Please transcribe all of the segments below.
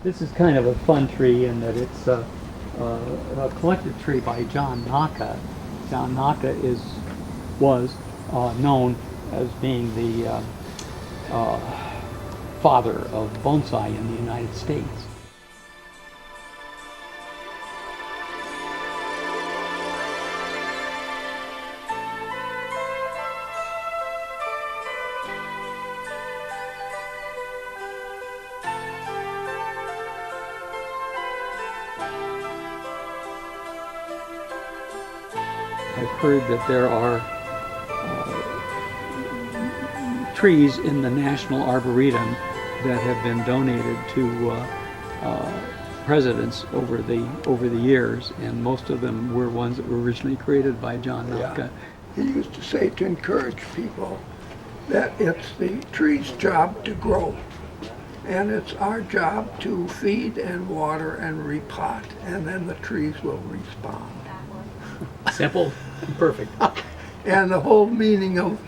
This is kind of a fun tree in that it's a collected tree by John Naka. John Naka was known as being the father of bonsai in the United States. I've heard that there are trees in the National Arboretum that have been donated to presidents over the years, and most of them were ones that were originally created by John Naka. He used to say to encourage people that it's the tree's job to grow, and it's our job to feed and water and repot, and then the trees will respond. Simple, perfect. And the whole meaning of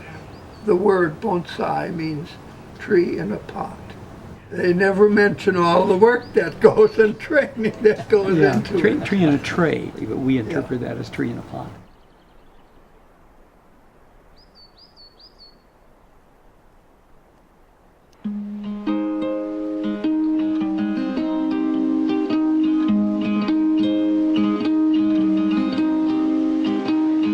the word bonsai means tree in a pot. They never mention all the work that goes and training that goes into it. Tree in a tray, we interpret that as tree in a pot.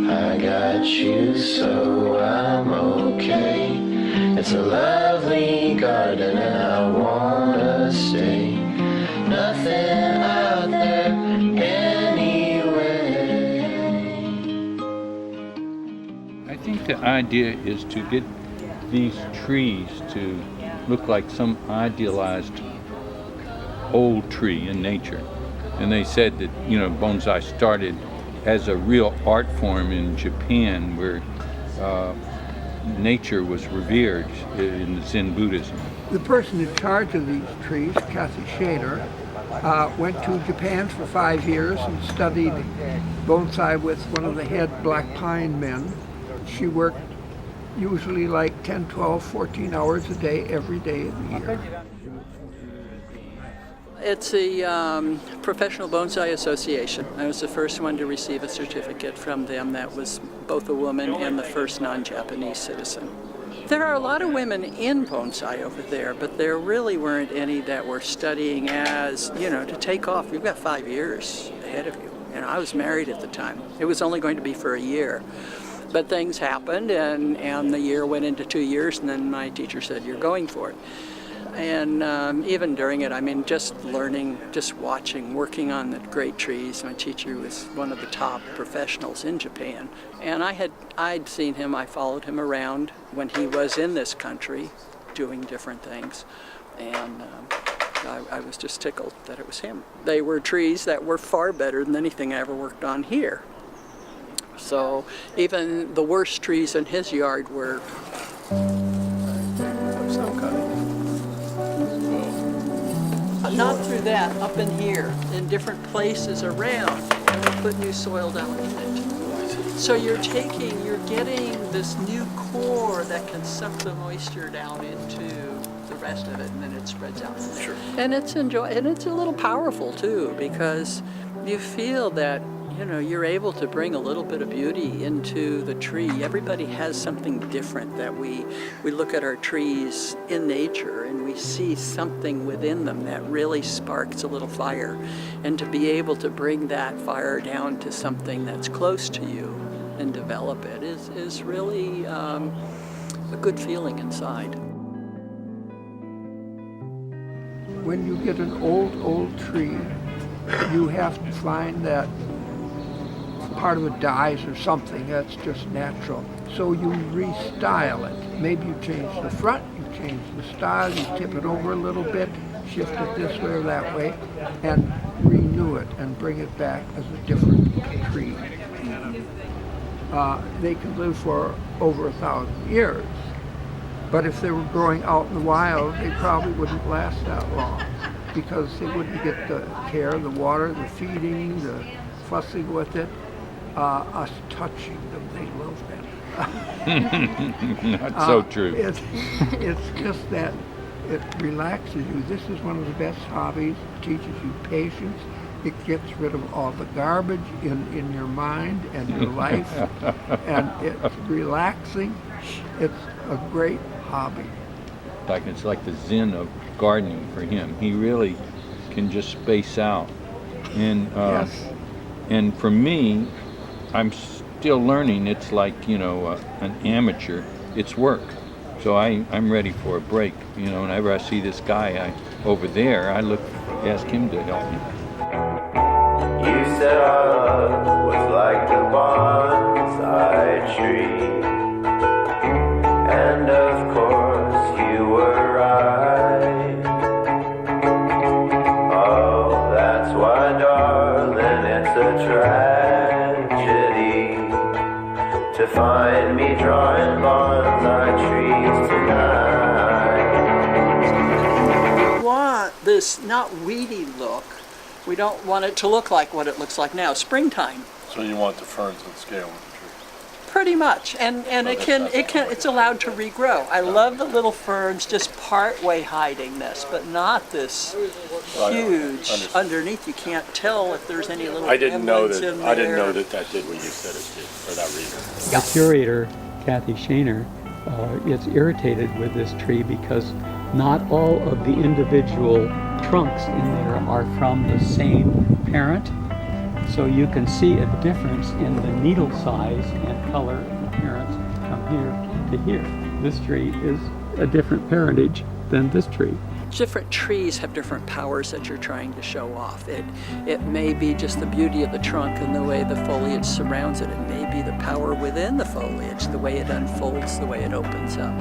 I got you, so I'm okay. It's a lovely garden and I wanna stay. Nothing out there anyway. I think the idea is to get these trees to look like some idealized old tree in nature. And they said that, bonsai started as a real art form in Japan where nature was revered in Zen Buddhism. The person in charge of these trees, Kathy Shader, went to Japan for 5 years and studied bonsai with one of the head black pine men. She worked usually like 10, 12, 14 hours a day, every day of the year. It's the Professional Bonsai Association. I was the first one to receive a certificate from them that was both a woman and the first non-Japanese citizen. There are a lot of women in bonsai over there, but there really weren't any that were studying as, to take off. You've got 5 years ahead of you. I was married at the time. It was only going to be for a year. But things happened, and the year went into 2 years, and then my teacher said, "You're going for it." And even during it, just learning, just watching, working on the great trees. My teacher was one of the top professionals in Japan. And I'd seen him, I followed him around when he was in this country doing different things. And I was just tickled that it was him. They were trees that were far better than anything I ever worked on here. So even the worst trees in his yard were not through that, up in here, in different places around, and we put new soil down in it. So you're getting this new core that can suck the moisture down into the rest of it, and then it spreads out from there. Sure. And it's a little powerful too, because you feel that you're able to bring a little bit of beauty into the tree. Everybody has something different that we look at our trees in nature and we see something within them that really sparks a little fire. And to be able to bring that fire down to something that's close to you and develop it is really a good feeling inside. When you get an old tree, you have to find that part of it dies or something. That's just natural. So you restyle it. Maybe you change the front, you change the style, you tip it over a little bit, shift it this way or that way, and renew it and bring it back as a different tree. They can live for over 1,000 years. But if they were growing out in the wild, they probably wouldn't last that long because they wouldn't get the care, the water, the feeding, the fussing with it. Us touching them, they love them. Not so true. It's just that It relaxes you. This is one of the best hobbies. It teaches you patience. It gets rid of all the garbage in your mind and your life. And it's relaxing. It's a great hobby. It's like the zen of gardening for him. He really can just space out. And Yes. and for me, I'm still learning. It's like, an amateur. It's work. So I'm ready for a break. Whenever I see this guy over there, I ask him to help me. You said our love was like the bonsai tree, and of course you were right. Oh, that's why, darling, it's a tragedy to find me drawing bonsai trees tonight. We want this not weedy look. We don't want it to look like what it looks like now, springtime. So you want the ferns at scale with the tree? Pretty much, and it's allowed to regrow. I love the little ferns just part way hiding this, but not this huge underneath. You can't tell if there's any little. I didn't know emollients that. in I didn't there. know that did what you said it did for that reason. The curator, Kathy Shaner, is irritated with this tree because not all of the individual trunks in there are from the same parent. So you can see a difference in the needle size and color and appearance from here to here. This tree is a different parentage than this tree. Different trees have different powers that you're trying to show off. It may be just the beauty of the trunk and the way the foliage surrounds it. It may be the power within the foliage, the way it unfolds, the way it opens up.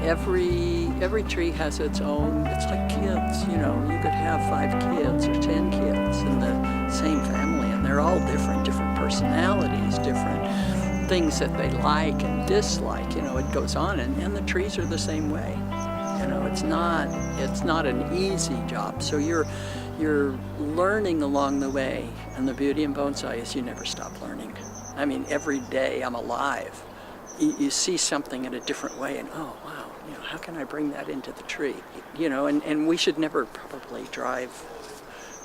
Every tree has its own. It's like kids. You could have 5 kids or 10 kids in the same family, and they're all different personalities, different things that they like and dislike. It goes on, and the trees are the same way. It's not an easy job. So you're learning along the way, and the beauty in bonsai is you never stop learning. I mean, every day I'm alive. You see something in a different way, and oh wow, how can I bring that into the tree? And we should never probably drive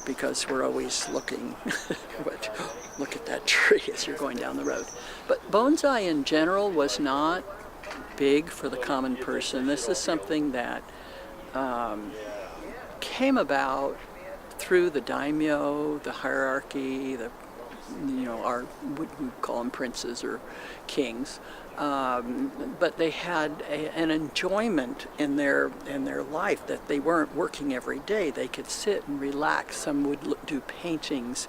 because we're always looking. But look at that tree as you're going down the road. But bonsai in general was not big for the common person. This is something that came about through the daimyo, the hierarchy, our what we call them princes or kings. But they had an enjoyment in their life that they weren't working every day. They could sit and relax. Some would do paintings,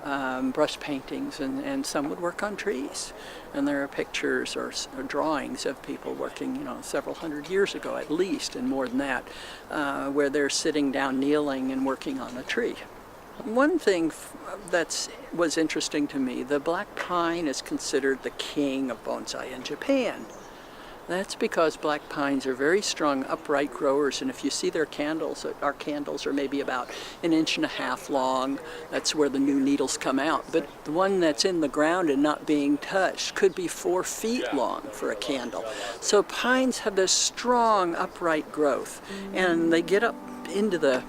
brush paintings, and some would work on trees. And there are pictures or drawings of people working, several hundred years ago at least, and more than that, where they're sitting down, kneeling, and working on a tree. One thing that was interesting to me, the black pine is considered the king of bonsai in Japan. That's because black pines are very strong, upright growers, and if you see their candles, our candles are maybe about 1.5 inches long. That's where the new needles come out. But the one that's in the ground and not being touched could be 4 feet long for a candle. So pines have this strong, upright growth, and they get up into the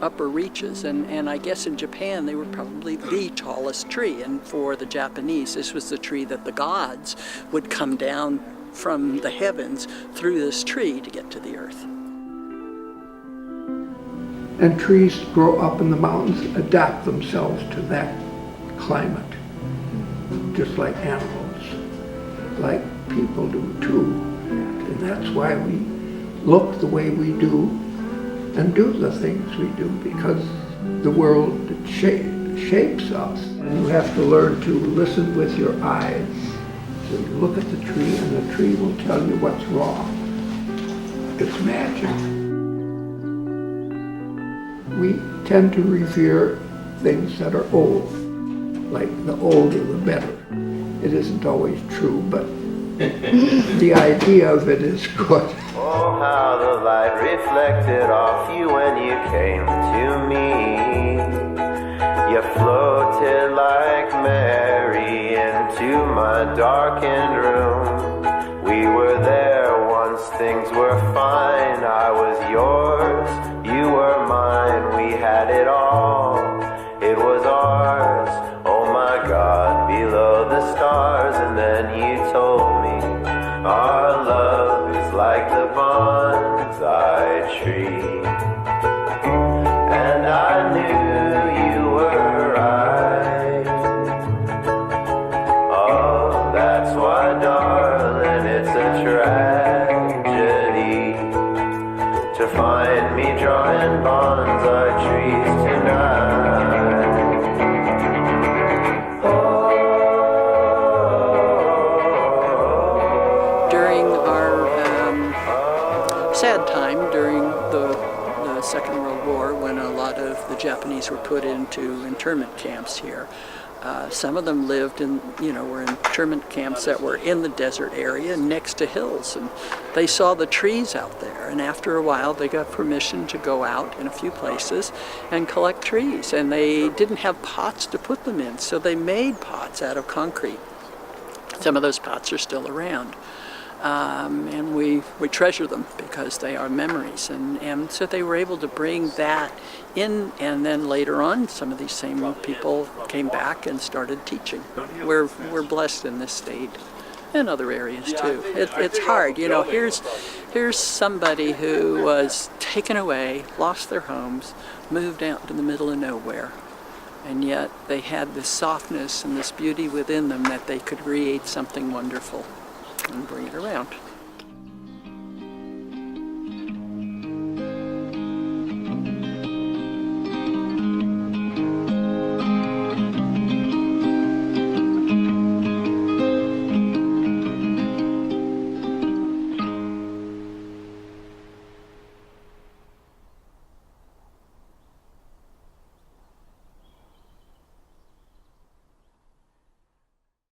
upper reaches, and I guess in Japan they were probably the tallest tree, and for the Japanese this was the tree that the gods would come down from the heavens through this tree to get to the earth. And trees grow up in the mountains, adapt themselves to that climate, just like animals, like people do too. And that's why we look the way we do and do the things we do, because the world shapes us. And you have to learn to listen with your eyes. So you look at the tree, and the tree will tell you what's wrong. It's magic. We tend to revere things that are old, like the older the better. It isn't always true, but the idea of it is good. Oh, how the light reflected off you when you came to me. You floated like Mary into my darkened room. We were there once things were fine. I Our love is like the bonsai tree, and I knew you were right. Oh, that's why, darling, it's a tragedy to find me drawing bonsai trees tonight. During our sad time during the Second World War, when a lot of the Japanese were put into internment camps here, some of them lived in, were in internment camps that were in the desert area next to hills, and they saw the trees out there, and after a while they got permission to go out in a few places and collect trees, and they didn't have pots to put them in, so they made pots out of concrete. Some of those pots are still around. And we treasure them because they are memories, and so they were able to bring that in, and then later on some of these same people came back and started teaching. We're blessed in this state and other areas too. It's hard, here's somebody who was taken away, lost their homes, moved out to the middle of nowhere, and yet they had this softness and this beauty within them that they could create something wonderful and bring it around.